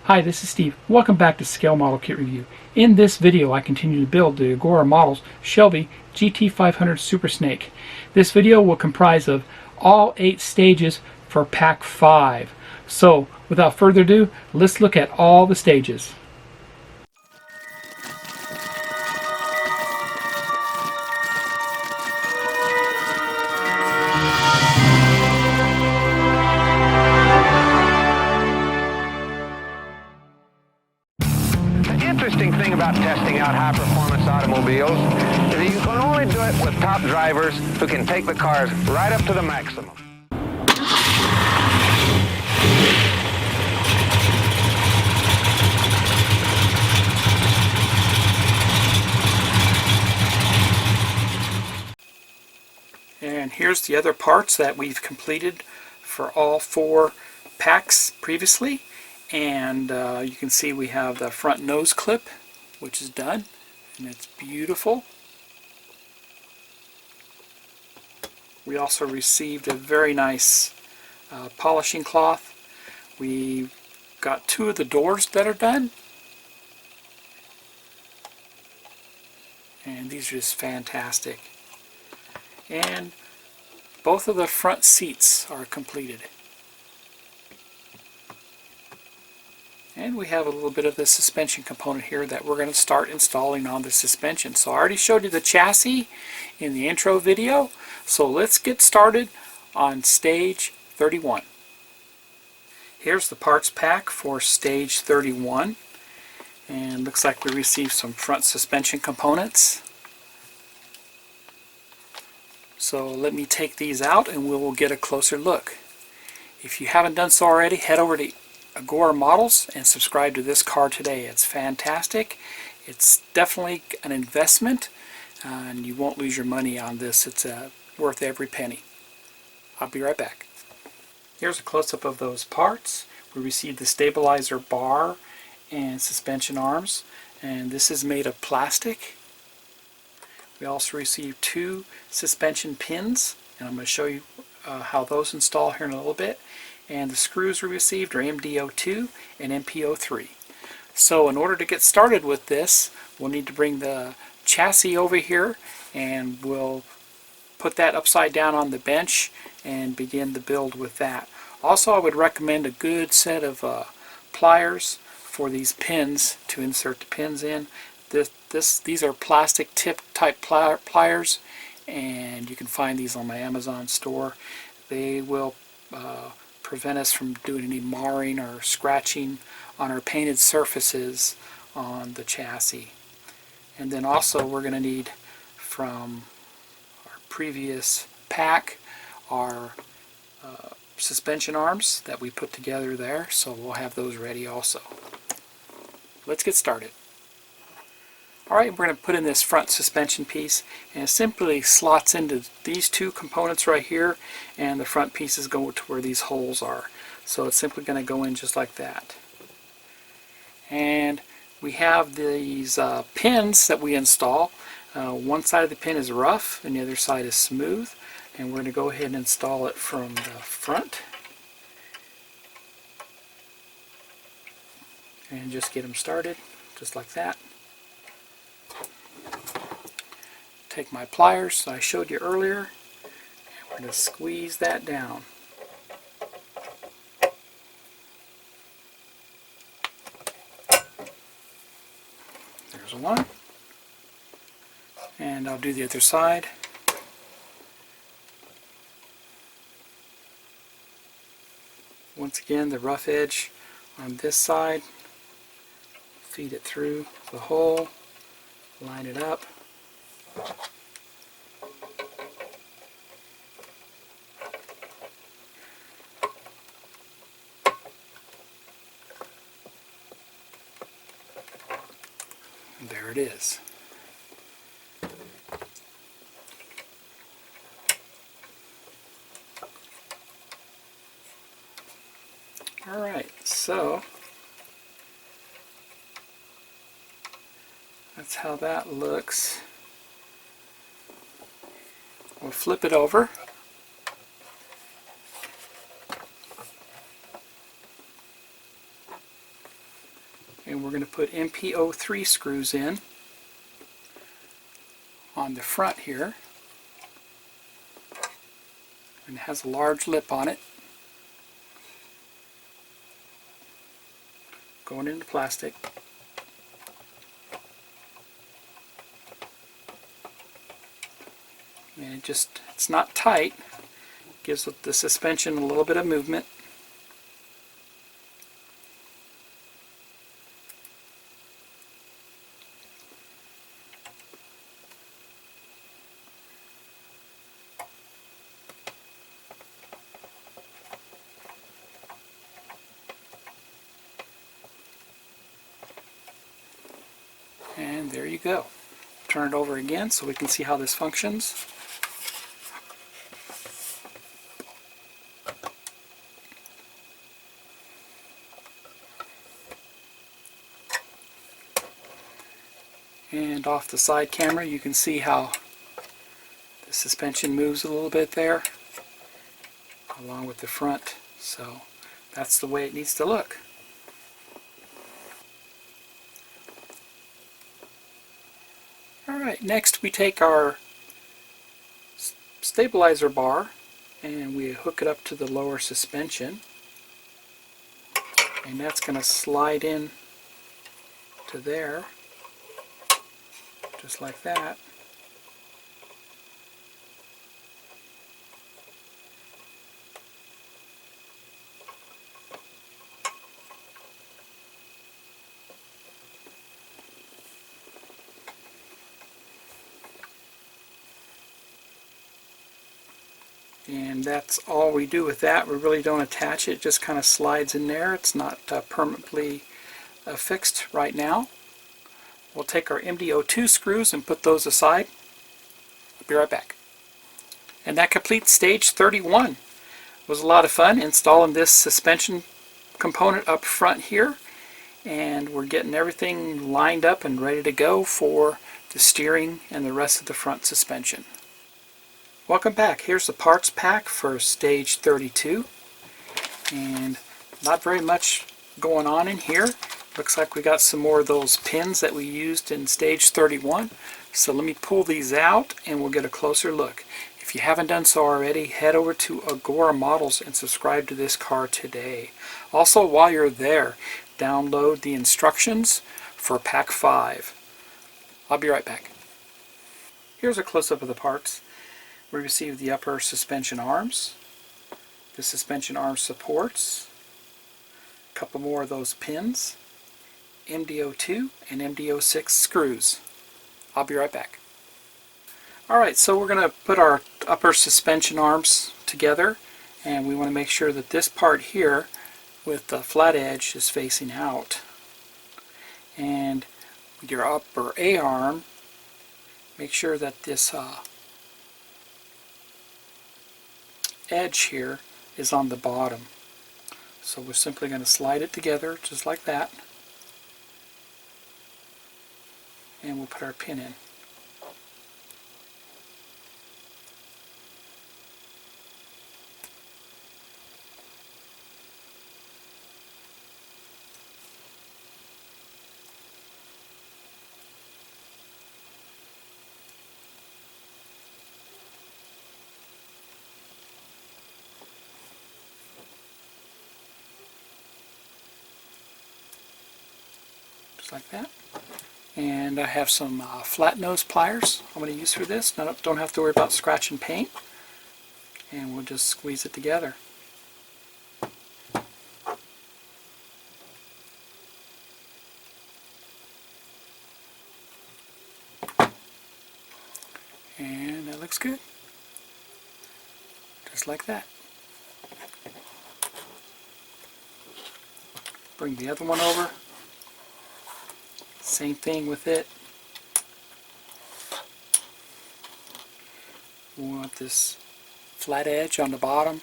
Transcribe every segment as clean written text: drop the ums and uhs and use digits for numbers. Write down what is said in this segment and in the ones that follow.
Hi, this is Steve. Welcome back to Scale Model Kit Review. In this video I continue to build the Agora Model's Shelby GT500 Super Snake. This video will comprise of all 8 stages for Pack 5. So without further ado, let's look at all the stages. The interesting thing about testing out high-performance automobiles is that you can only do it with top drivers who can take the cars right up to the maximum. And here's the other parts that we've completed for all 4 packs previously. And you can see we have the front nose clip, which is done, and it's beautiful. We also received a very nice polishing cloth. We got 2 of the doors that are done, and these are just fantastic. And both of the front seats are completed. And we have a little bit of the suspension component here that we're going to start installing on the suspension. So I already showed you the chassis in the intro video. So let's get started on stage 31. Here's the parts pack for stage 31. And looks like we received some front suspension components. So let me take these out and we will get a closer look. If you haven't done so already, head over to Agora Models and subscribe to this car today. It's fantastic. It's definitely an investment and you won't lose your money on this. It's worth every penny. I'll be right back. Here's a close-up of those parts. We received the stabilizer bar and suspension arms, and this is made of plastic. We also received 2 suspension pins, and I'm going to show you how those install here in a little bit. And the screws we received are MDO2 and MPO3. So in order to get started with this, we'll need to bring the chassis over here, and we'll put that upside down on the bench and begin the build with that. Also, I would recommend a good set of pliers for these pins to insert the pins in. These are plastic tip type pliers, and you can find these on my Amazon store. They will prevent us from doing any marring or scratching on our painted surfaces on the chassis. And then also we're going to need from our previous pack our suspension arms that we put together there, so we'll have those ready also. Let's get started. Alright, we're going to put in this front suspension piece, and it simply slots into these 2 components right here, and the front pieces go to where these holes are. So it's simply going to go in just like that. And we have these pins that we install. One side of the pin is rough and the other side is smooth, and we're going to go ahead and install it from the front and just get them started just like that. Take my pliers that I showed you earlier, and we're going to squeeze that down. There's one, and I'll do the other side. Once again, the rough edge on this side, feed it through the hole, line it up. And there it is. Alright, so that's how that looks. We'll flip it over. And we're going to put MPO3 screws in on the front here. And it has a large lip on it. Going into plastic. And it's not tight. Gives the suspension a little bit of movement. And there you go. Turn it over again so we can see how this functions. And off the side camera you can see how the suspension moves a little bit there along with the front. So that's the way it needs to look. Alright, next we take our stabilizer bar and we hook it up to the lower suspension, and that's going to slide in to there just like that. And that's all we do with that. We really don't attach it. It just kind of slides in there. It's not permanently fixed right now. We'll take our MDO2 screws and put those aside. I'll be right back. And that completes stage 31. It was a lot of fun installing this suspension component up front here. And we're getting everything lined up and ready to go for the steering and the rest of the front suspension. Welcome back. Here's the parts pack for stage 32, and not very much going on in here. Looks like we got some more of those pins that we used in stage 31. So let me pull these out and we'll get a closer look. If you haven't done so already, head over to Agora Models and subscribe to this car today. Also, while you're there, download the instructions for pack 5. I'll be right back. Here's a close-up of the parts. We received the upper suspension arms, the suspension arm supports, a couple more of those pins, MDO2 and MDO6 screws. I'll be right back. Alright, so we're going to put our upper suspension arms together, and we want to make sure that this part here with the flat edge is facing out. And with your upper A arm, make sure that this edge here is on the bottom. So we're simply going to slide it together just like that, and we'll put our pin in. Just like that. And I have some flat nose pliers I'm going to use for this. Now, don't have to worry about scratch and paint. And we'll just squeeze it together. And that looks good. Just like that. Bring the other one over. Same thing with it. We want this flat edge on the bottom,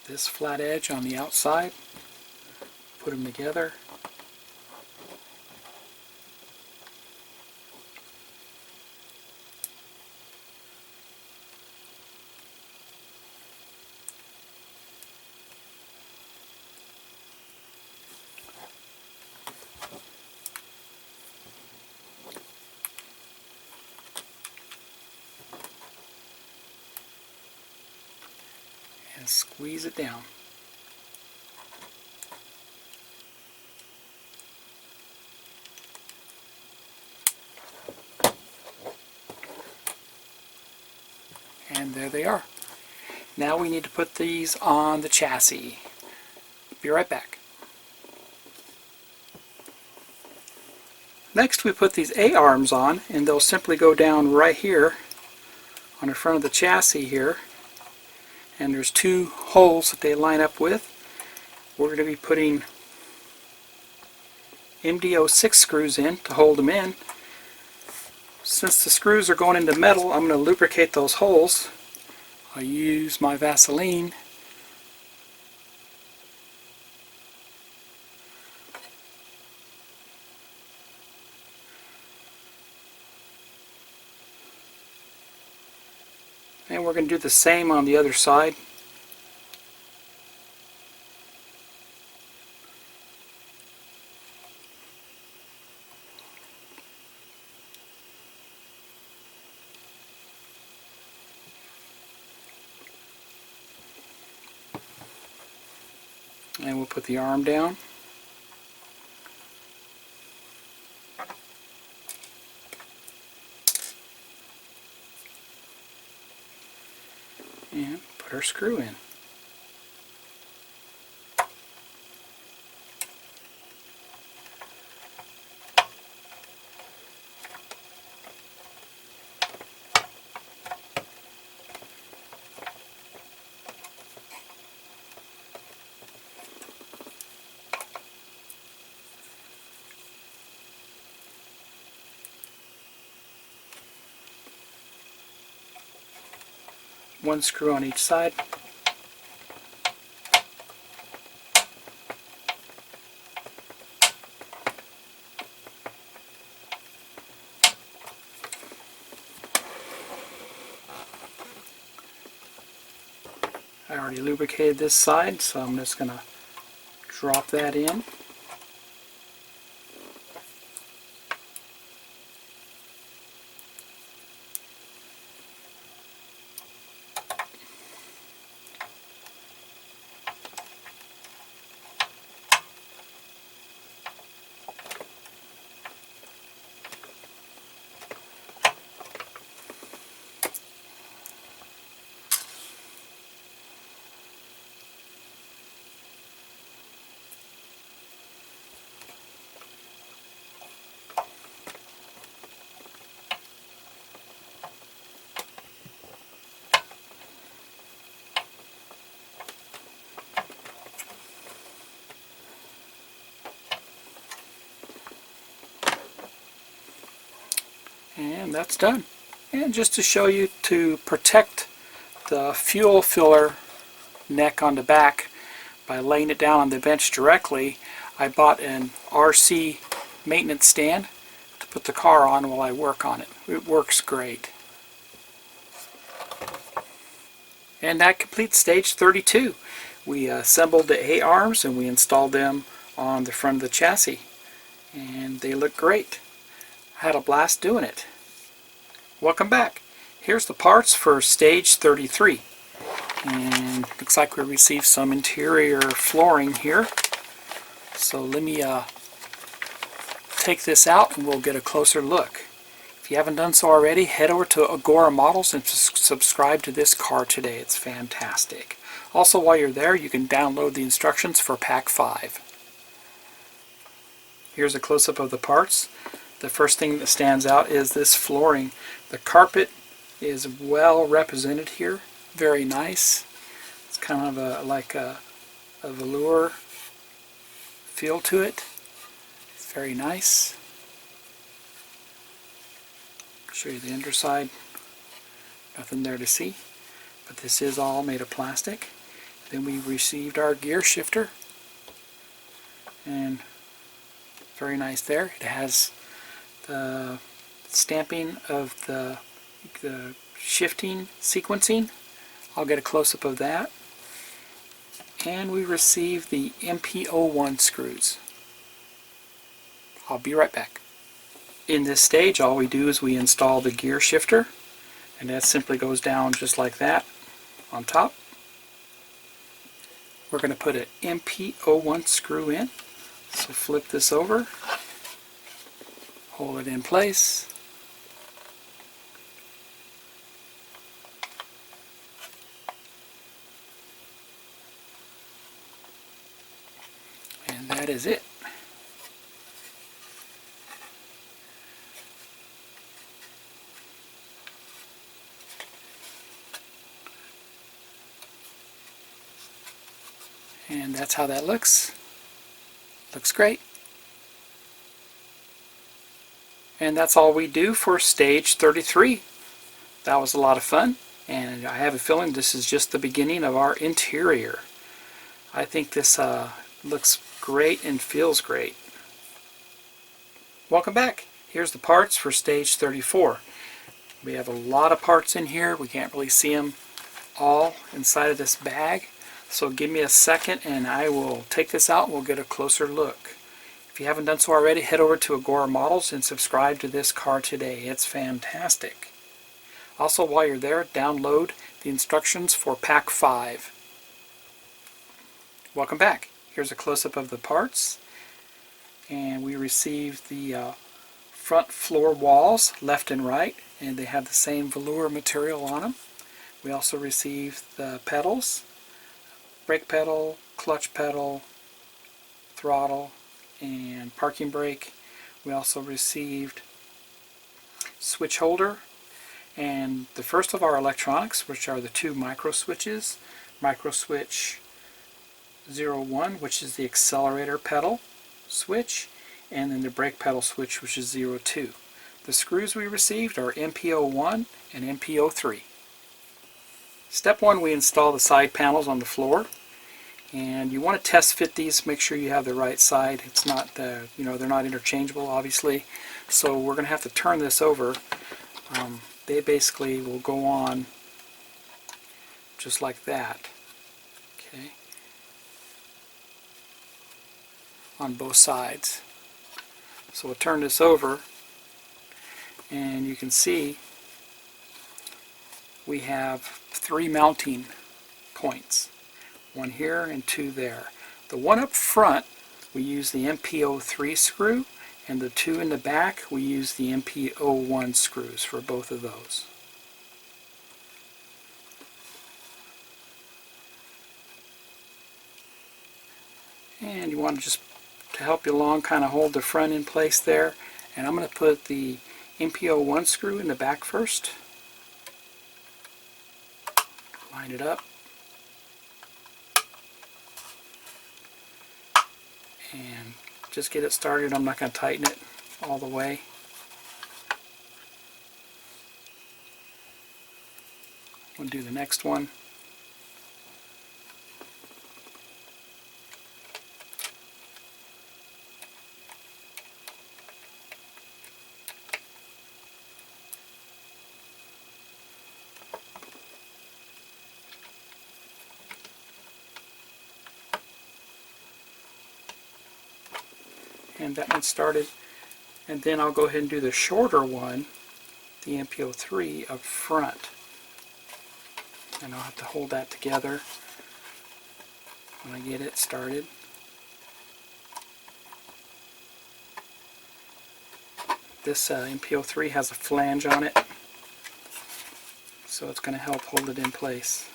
this flat edge on the outside. Put them together. Squeeze it down. And there they are. Now we need to put these on the chassis. Be right back. Next we put these A-arms on, and they'll simply go down right here on the front of the chassis here. And there's two holes that they line up with. We're going to be putting MD06 screws in to hold them in. Since the screws are going into metal, I'm going to lubricate those holes. I use my Vaseline. And we're going to do the same on the other side. And we'll put the arm down. And put our screw in. One screw on each side. I already lubricated this side, so I'm just going to drop that in. And that's done. And just to show you, to protect the fuel filler neck on the back by laying it down on the bench directly, I bought an RC maintenance stand to put the car on while I work on it. It works great. And that completes stage 32. We assembled the A-arms and we installed them on the front of the chassis. And they look great. I had a blast doing it. Welcome back. Here's the parts for stage 33. And looks like we received some interior flooring here. So let me take this out and we'll get a closer look. If you haven't done so already, head over to Agora Models and subscribe to this car today. It's fantastic. Also, while you're there, you can download the instructions for Pack 5. Here's a close-up of the parts. The first thing that stands out is this flooring. The carpet is well represented here. Very nice. It's kind of like a velour feel to it. Very nice. Show you the underside. Nothing there to see. But this is all made of plastic. Then we received our gear shifter. And very nice there. It has the stamping of the shifting sequencing. I'll get a close-up of that. And we received the MP01 screws. I'll be right back. In this stage, all we do is we install the gear shifter, and that simply goes down just like that on top. we're going to put an MP01 screw in. So flip this over, hold it in place, and that is it. And that's how that looks. Looks great. And that's all we do for stage 33. That was a lot of fun, and I have a feeling this is just the beginning of our interior. I think this looks great and feels great. Welcome back. Here's the parts for stage 34. We have a lot of parts in here. We can't really see them all inside of this bag. So give me a second and I will take this out and we'll get a closer look. If you haven't done so already, head over to Agora Models and subscribe to this car today. It's fantastic. Also, while you're there, download the instructions for Pack 5. Welcome back. Here's a close-up of the parts. And we received the front floor walls, left and right, and they have the same velour material on them. We also received the pedals, brake pedal, clutch pedal, throttle, and parking brake. We also received switch holder and the first of our electronics, which are the two micro switches, micro switch 01, which is the accelerator pedal switch, and then the brake pedal switch, which is 02. The screws we received are MP01 and MP03. Step 1, we install the side panels on the floor. And you want to test fit these, make sure you have the right side. It's not, they're not interchangeable, obviously. So we're going to have to turn this over. They basically will go on just like that. Okay. On both sides. So we'll turn this over, and you can see we have 3 mounting points. 1 here and 2 there. The one up front, we use the MP03 screw, and the 2 in the back, we use the MP01 screws for both of those. And you want to help you along, kind of hold the front in place there. And I'm going to put the MP01 screw in the back first. Line it up. And just get it started. I'm not going to tighten it all the way. We'll do the next one. And that one started, and then I'll go ahead and do the shorter one, the MP03 up front, and I'll have to hold that together when I get it started. This MP03 has a flange on it, so it's going to help hold it in place.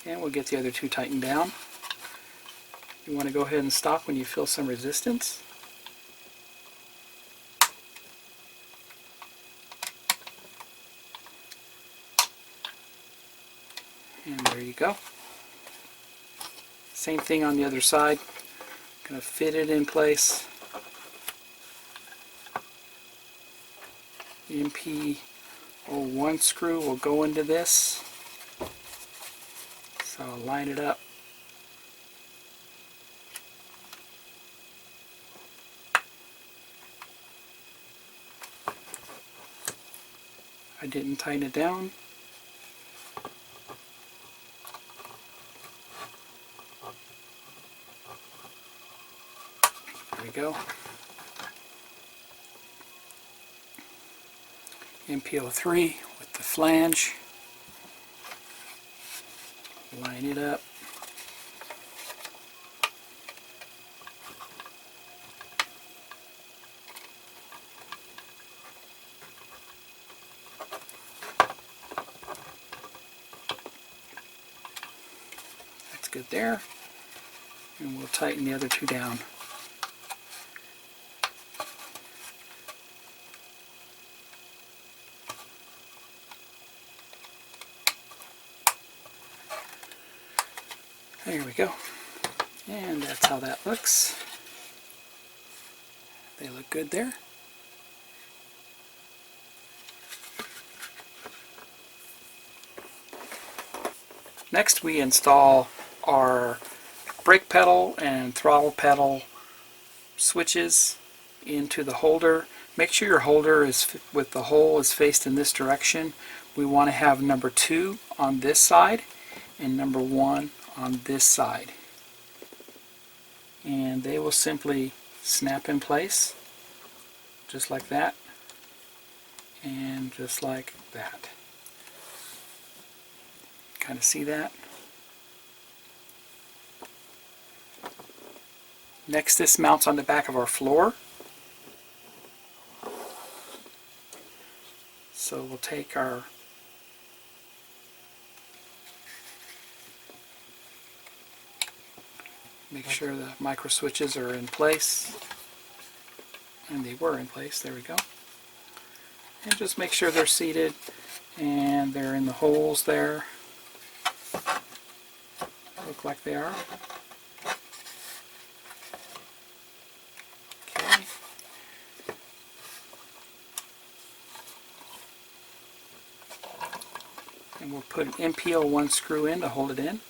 And we'll get the other 2 tightened down. You want to go ahead and stop when you feel some resistance. And there you go. Same thing on the other side. Going to fit it in place. The MP01 screw will go into this. So I'll line it up. I didn't tighten it down. There we go. MP03 with the flange. line it up. That's good there. And we'll tighten the other two down. There we go. And that's how that looks. They look good there. Next we install our brake pedal and throttle pedal switches into the holder. Make sure your holder is with the hole is faced in this direction. We want to have number 2 on this side and number 1 on this side. And they will simply snap in place just like that and just like that. Kind of see that? Next, this mounts on the back of our floor. So we'll take our make sure the micro switches are in place, and they were in place. There we go. And just make sure they're seated and they're in the holes there. Look like they are. Okay. And we'll put an MPO1 screw in to hold it in.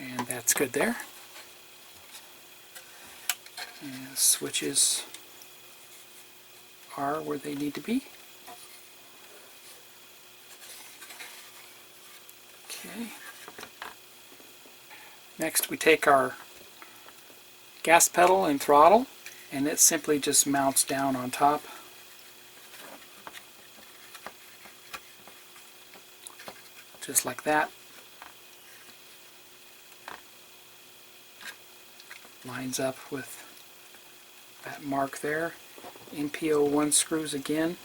And that's good there. And the switches are where they need to be. Okay. Next we take our gas pedal and throttle, and it simply just mounts down on top. Just like that. Lines up with that mark there. MPO1 screws again.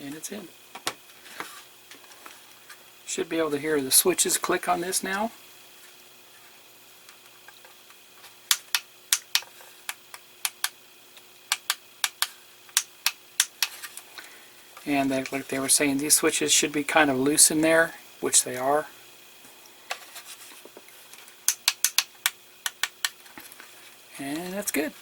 And it's in. Should be able to hear the switches click on this now. And like they were saying, these switches should be kind of loose in there, which they are. And that's good.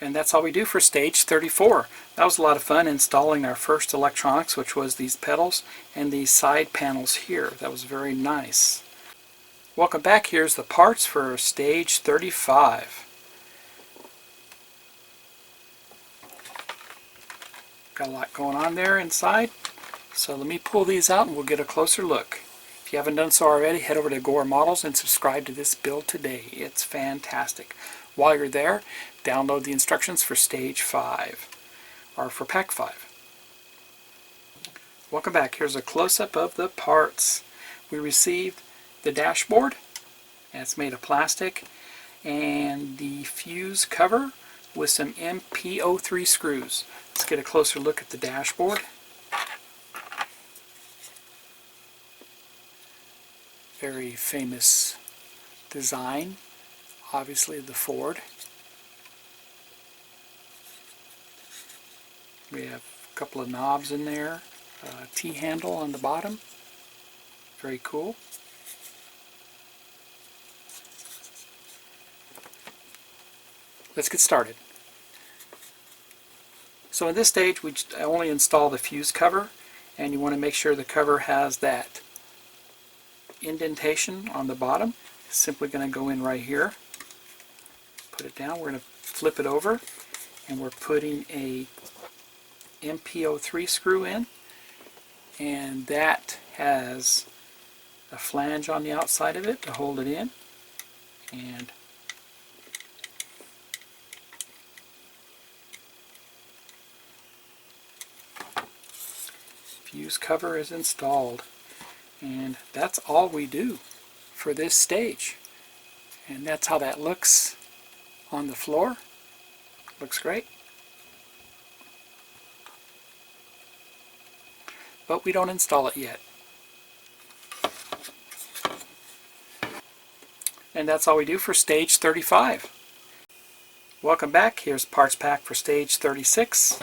And that's all we do for stage 34. That was a lot of fun installing our first electronics, which was these pedals and these side panels here. That was very nice. Welcome back. Here's the parts for stage 35. Got a lot going on there inside. So let me pull these out and we'll get a closer look. If you haven't done so already, head over to Agora Models and subscribe to this build today. It's fantastic. While you're there, download the instructions for stage 5, or for pack 5. Welcome back. Here's a close-up of the parts. We received the dashboard, and it's made of plastic, and the fuse cover with some MPO3 screws. Let's get a closer look at the dashboard. Very famous design, obviously the Ford. We have a couple of knobs in there, a T-handle on the bottom. Very cool. Let's get started. So in this stage we only install the fuse cover, and you want to make sure the cover has that indentation on the bottom. Simply going to go in right here, put it down. We're going to flip it over, and we're putting a MPO3 screw in, and that has a flange on the outside of it to hold it in, and fuse cover is installed. And that's all we do for this stage. And that's how that looks on the floor. Looks great. But we don't install it yet. And that's all we do for stage 35. Welcome back. Here's parts pack for stage 36.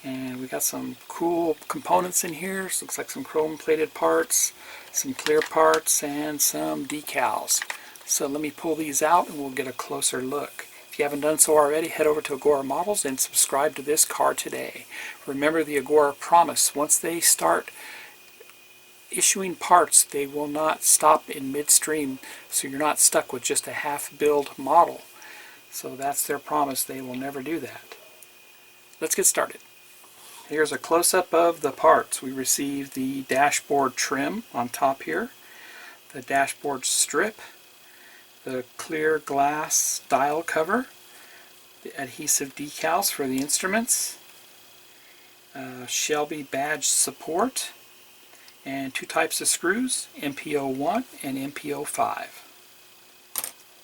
And we got some cool components in here. So looks like some chrome plated parts, some clear parts, and some decals. So let me pull these out and we'll get a closer look. If you haven't done so already, head over to Agora Models and subscribe to this car today. Remember the Agora promise: once they start issuing parts, they will not stop in midstream, so you're not stuck with just a half-build model. So that's their promise. They will never do that. Let's get started. Here's a close-up of the parts. We received the dashboard trim on top here, the dashboard strip, the clear glass dial cover, the adhesive decals for the instruments, Shelby badge support, and two types of screws, MPO1 and MPO5.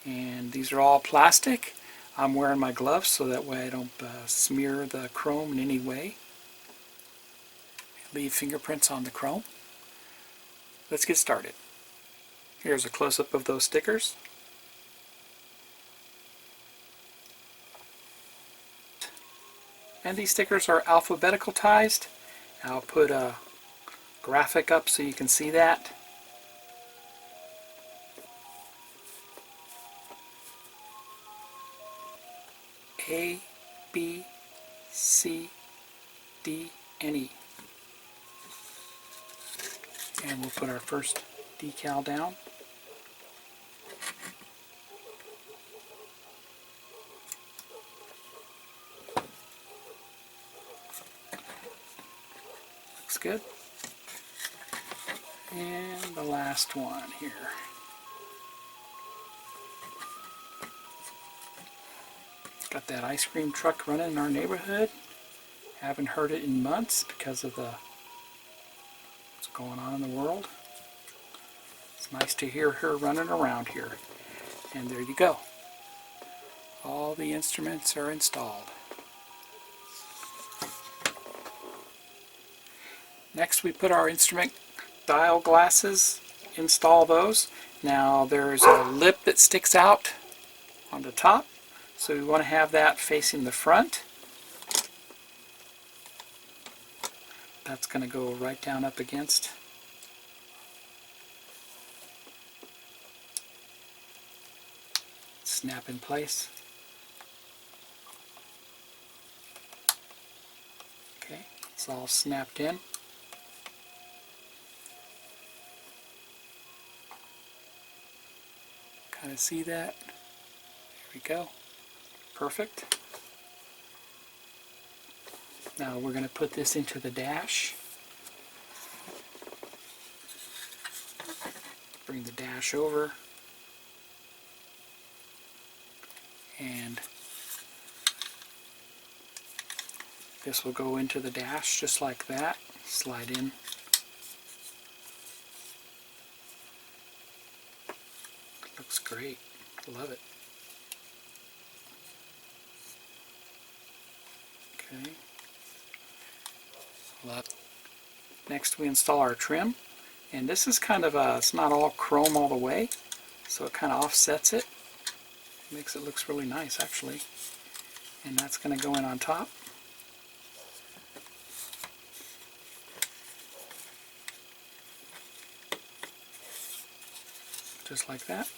And these are all plastic. I'm wearing my gloves so that way I don't smear the chrome in any way. Leave fingerprints on the chrome. Let's get started. Here's a close-up of those stickers. And these stickers are alphabeticalized. I'll put a graphic up so you can see that. A, B, C, D, and E. And we'll put our first decal down. Looks good. And the last one here. Got that ice cream truck running in our neighborhood. Haven't heard it in months because of what's going on in the world. It's nice to hear her running around here. And there you go. All the instruments are installed. Next we put our instrument dial glasses, install those. Now there's a lip that sticks out on the top, so we want to have that facing the front. That's going to go right down up against. Snap in place. Okay, it's all snapped in. Kind of see that? There we go. Perfect. Now we're going to put this into the dash. Bring the dash over. And this will go into the dash just like that. Slide in. Looks great. Love it. Okay. Love it. Next we install our trim. And this is kind of it's not all chrome all the way, so it kind of offsets it. Makes it looks really nice actually. And that's going to go in on top. just like that.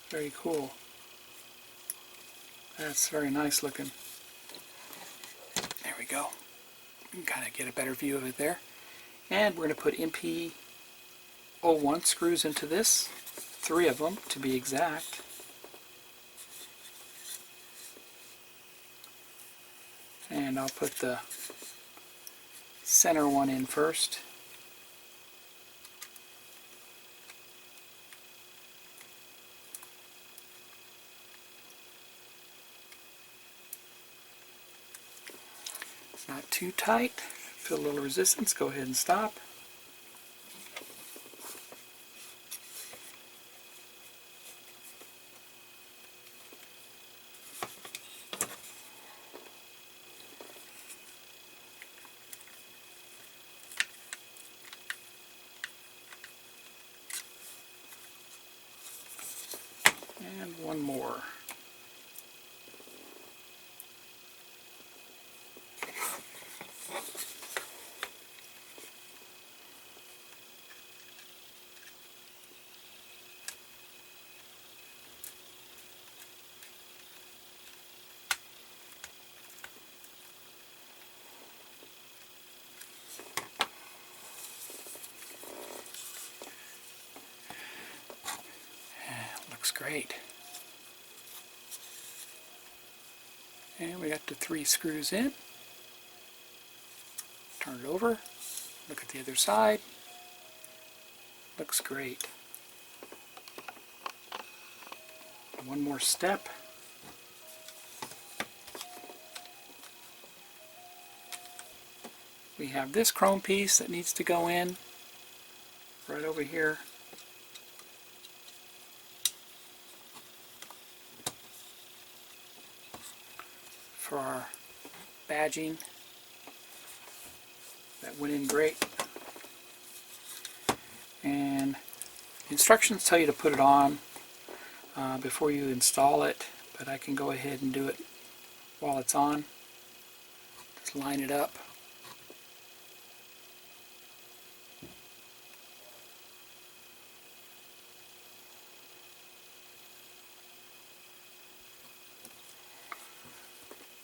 Very cool. That's very nice looking. There we go. You can kind of get a better view of it there. And we're going to put MP01 screws into this. 3 of them to be exact. And I'll put the center one in first. It's not too tight. Feel a little resistance, go ahead and stop. And one more. Looks great. And we got the 3 screws in. Turn it over. Look at the other side. Looks great. One more step. We have this chrome piece that needs to go in right over here. For our badging. That went in great. And the instructions tell you to put it on before you install it, but I can go ahead and do it while it's on. Just line it up.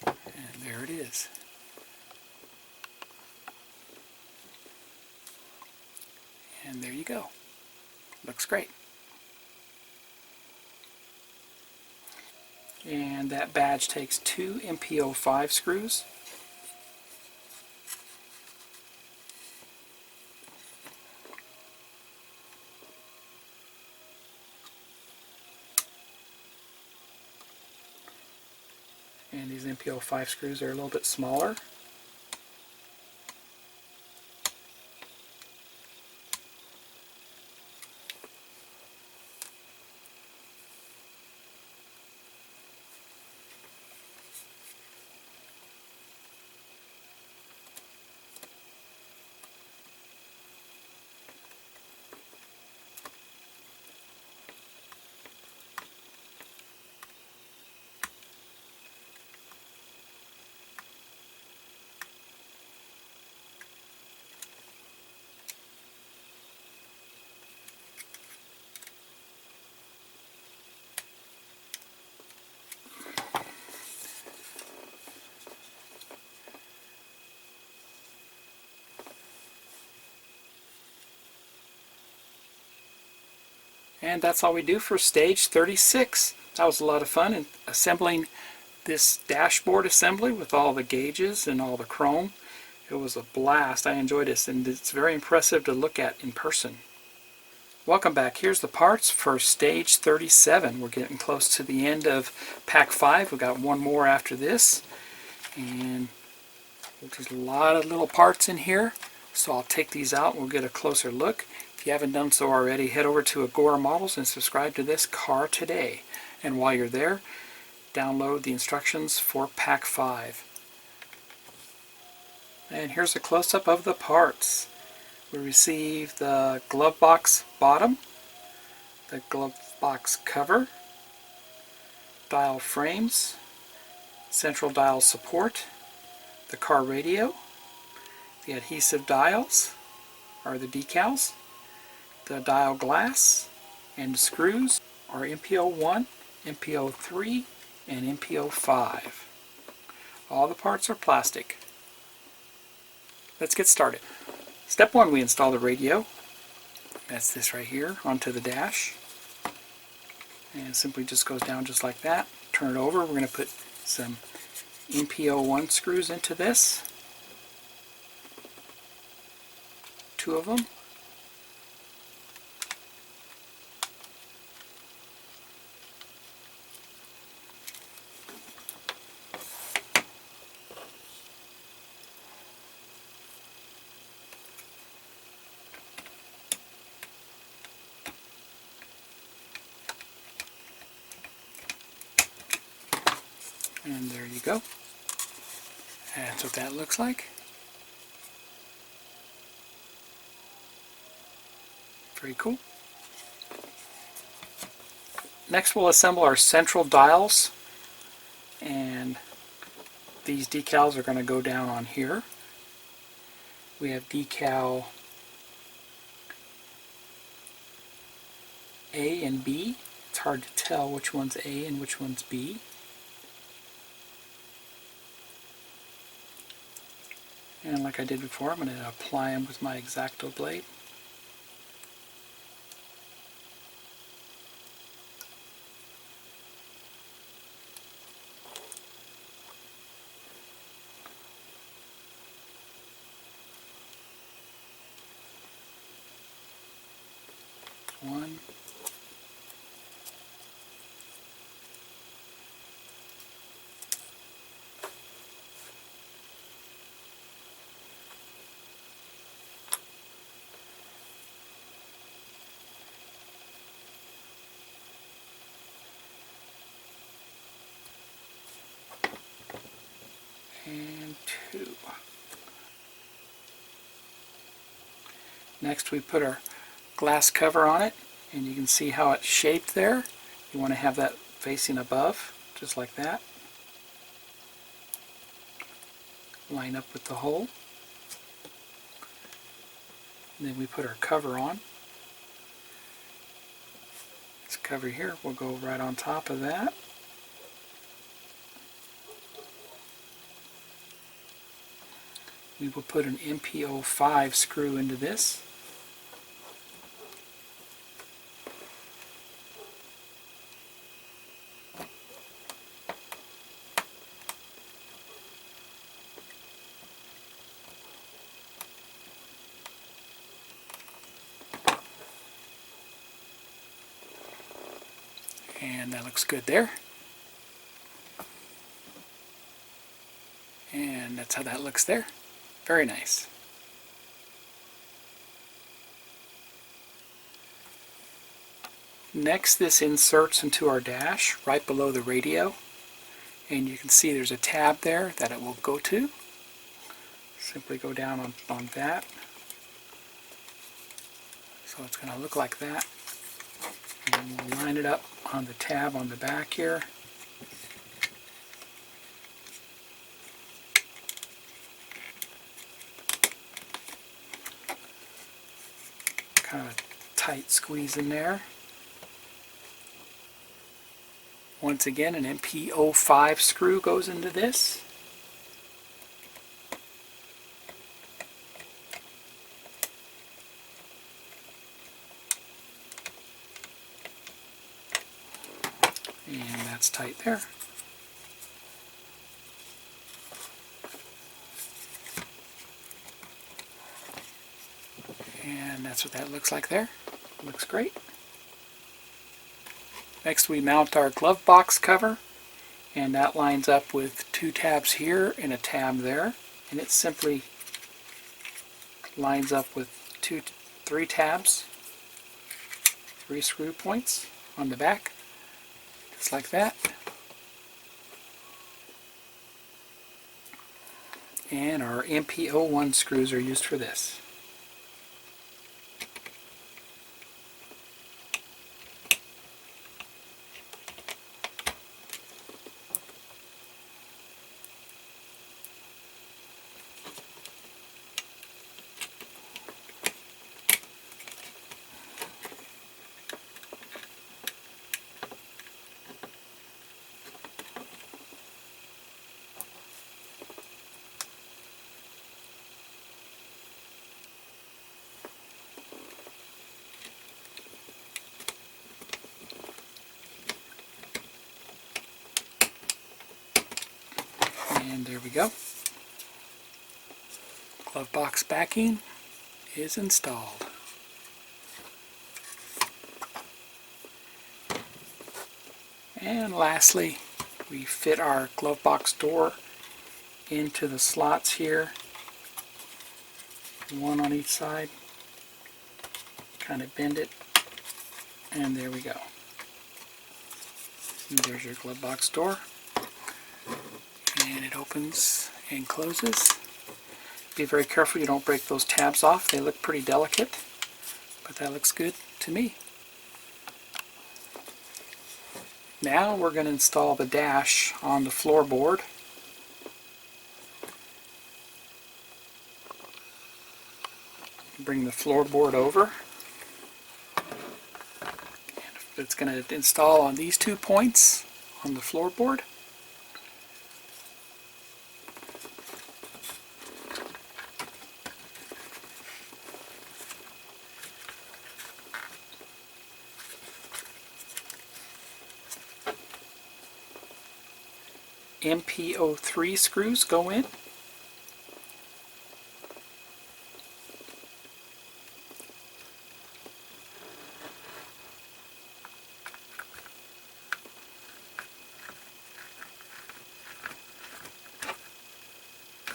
And there it is. And there you go. Looks great. And that badge takes 2 MP05 screws. And these MP05 screws are a little bit smaller. And that's all we do for stage 36. That was a lot of fun, and assembling this dashboard assembly with all the gauges and all the chrome. It was a blast. I enjoyed this, and it's very impressive to look at in person. Welcome back. Here's the parts for stage 37. We're getting close to the end of pack 5. We've got one more after this, and there's a lot of little parts in here, so I'll take these out and we'll get a closer look. If you haven't done so already, head over to Agora Models and subscribe to this car today. And while you're there, download the instructions for pack 5. And here's a close-up of the parts. We received the glove box bottom, the glove box cover, dial frames, central dial support, the car radio. The adhesive dials are the decals. The dial glass and screws are MPO1, MPO3, and MPO5. All the parts are plastic. Let's get started. Step 1, we install the radio. That's this right here onto the dash. And it simply just goes down just like that. Turn it over. We're going to put some MPO1 screws into this. 2 of them. And there you go. That's what that looks like. Very cool. Next we'll assemble our central dials, and these decals are going to go down on here. We have decal A and B. It's hard to tell which one's A and which one's B. And like I did before, I'm going to apply them with my X-Acto blade. One. And 2. Next we put our glass cover on it, and you can see how it's shaped there. You want to have that facing above, just like that. Line up with the hole. And then we put our cover on. This cover here will go right on top of that. We will put an MPO5 screw into this. And that looks good there. And that's how that looks there. Very nice. Next, this inserts into our dash right below the radio, and you can see there's a tab there that it will go to. Simply go down on that. So it's going to look like that. And we'll line it up on the tab on the back here. Kind of a tight squeeze in there. Once again, an MPO5 screw goes into this. And that's tight there. And that's what that looks like there. Looks great. Next we mount our glove box cover, and that lines up with 2 tabs here and a tab there, and it simply lines up with 3 tabs, 3 screw points on the back, just like that. And our MPO1 screws are used for this. And there we go. Glove box backing is installed. And lastly, we fit our glove box door into the slots here, one on each side. Kind of bend it, and there we go. And there's your glove box door, and it opens and closes. Be very careful you don't break those tabs off. They look pretty delicate, but that looks good to me. Now we're going to install the dash on the floorboard. Bring the floorboard over. It's going to install on these 2 points on the floorboard. MP03 screws go in.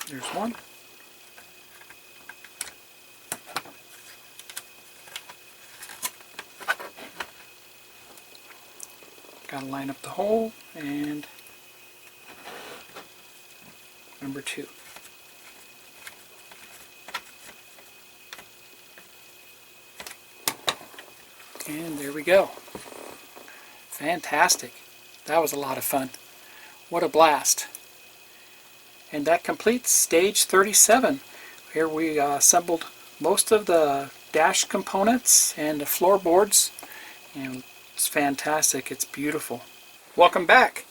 There's one. Got to line up the hole, and number 2. And there we go. Fantastic. That was a lot of fun. What a blast. And that completes stage 37. Here we assembled most of the dash components and the floorboards, and it's fantastic. It's beautiful. Welcome back.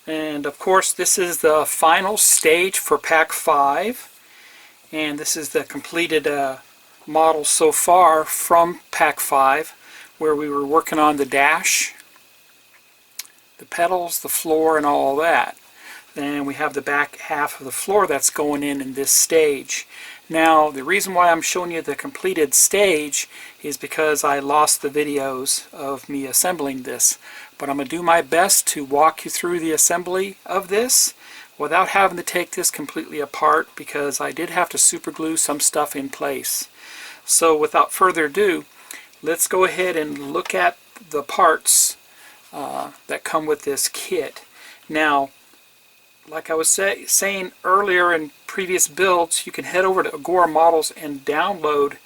And of course this is the final stage for Pack 5, and this is the completed model so far from Pack 5, where we were working on the dash, the pedals, the floor, and all that. Then we have the back half of the floor that's going in this stage. Now the reason why I'm showing you the completed stage is because I lost the videos of me assembling this. But I'm going to do my best to walk you through the assembly of this without having to take this completely apart, because I did have to super glue some stuff in place. So without further ado, let's go ahead and look at the parts that come with this kit. Now, like I was saying earlier in previous builds, you can head over to Agora Models and download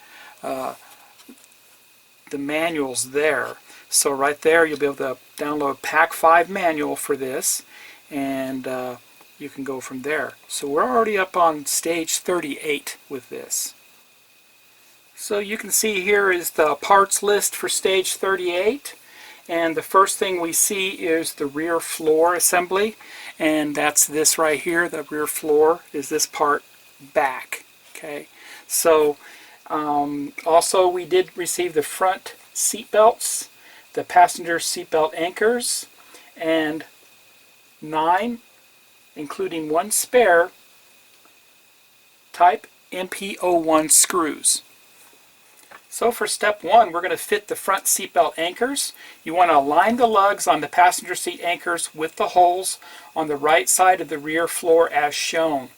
the manuals there. So right there you'll be able to download Pack 5 manual for this, and you can go from there. So we're already up on stage 38 with this. So you can see here is the parts list for stage 38. And the first thing we see is the rear floor assembly, and that's this right here. The rear floor is this part back. Okay, so also we did receive the front seat belts, the passenger seat belt anchors, and 9, including 1 spare, type MP01 screws. So for step 1, we're going to fit the front seatbelt anchors. You want to align the lugs on the passenger seat anchors with the holes on the right side of the rear floor as shown.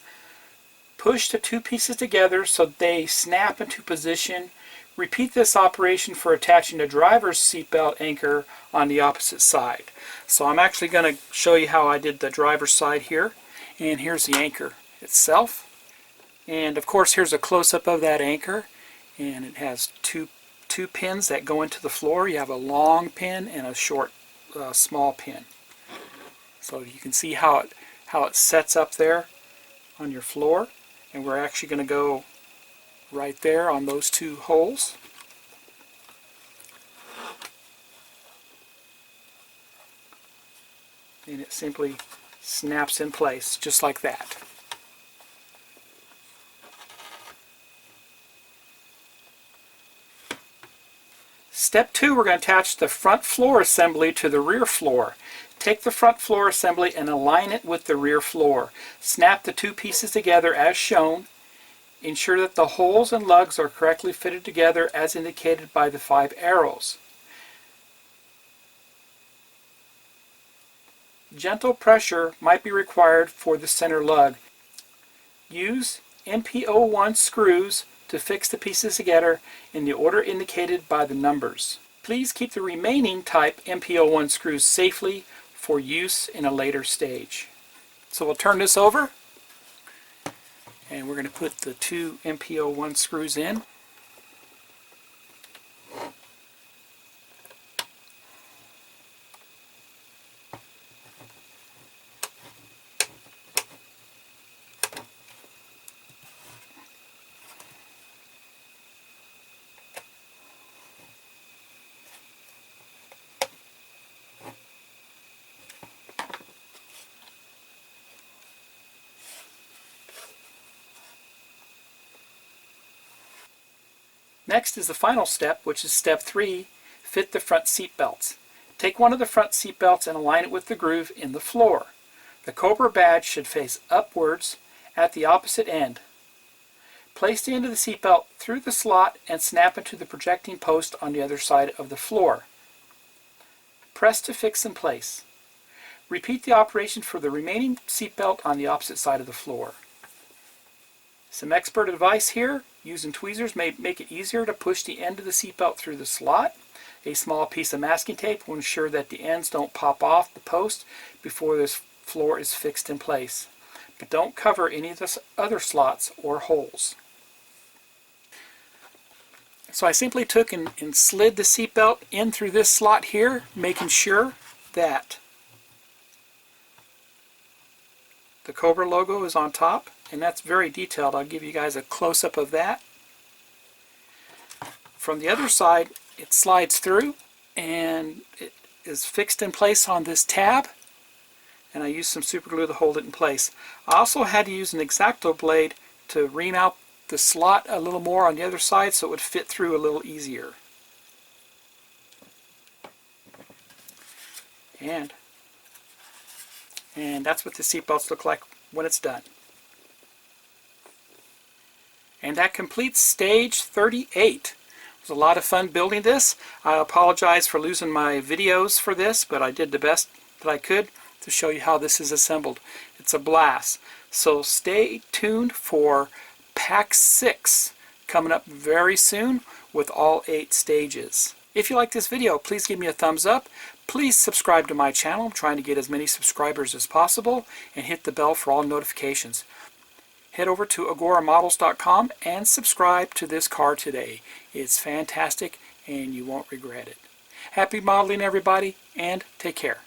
Push the 2 pieces together so they snap into position. Repeat this operation for attaching the driver's seatbelt anchor on the opposite side. So I'm actually going to show you how I did the driver's side here. And here's the anchor itself. And of course here's a close-up of that anchor. And it has two pins that go into the floor. You have a long pin and a short, small pin. So you can see how it sets up there on your floor. And we're actually going to go right there on those 2 holes. And it simply snaps in place just like that. Step 2, we're going to attach the front floor assembly to the rear floor. Take the front floor assembly and align it with the rear floor. Snap the two pieces together as shown. Ensure that the holes and lugs are correctly fitted together as indicated by the 5 arrows. Gentle pressure might be required for the center lug. Use MPO1 screws to fix the pieces together in the order indicated by the numbers. Please keep the remaining type MPO1 screws safely for use in a later stage. So we'll turn this over and we're going to put the 2 MPO1 screws in. Next is the final step, which is step 3, fit the front seat belts. Take one of the front seat belts and align it with the groove in the floor. The Cobra badge should face upwards at the opposite end. Place the end of the seat belt through the slot and snap into the projecting post on the other side of the floor. Press to fix in place. Repeat the operation for the remaining seat belt on the opposite side of the floor. Some expert advice here. Using tweezers may make it easier to push the end of the seatbelt through the slot. A small piece of masking tape will ensure that the ends don't pop off the post before this floor is fixed in place. But don't cover any of the other slots or holes. So I simply took and slid the seatbelt in through this slot here, making sure that the Cobra logo is on top. And that's very detailed. I'll give you guys a close-up of that. From the other side, it slides through and it is fixed in place on this tab, and I used some super glue to hold it in place. I also had to use an X-Acto blade to ream out the slot a little more on the other side so it would fit through a little easier. And that's what the seat belts look like when it's done. And that completes stage 38. It was a lot of fun building this. I apologize for losing my videos for this, but I did the best that I could to show you how this is assembled. It's a blast. So stay tuned for Pack 6 coming up very soon with all 8 stages. If you like this video, please give me a thumbs up. Please subscribe to my channel. I'm trying to get as many subscribers as possible, and hit the bell for all notifications. Head over to agoramodels.com and subscribe to this car today. It's fantastic and you won't regret it. Happy modeling, everybody, and take care.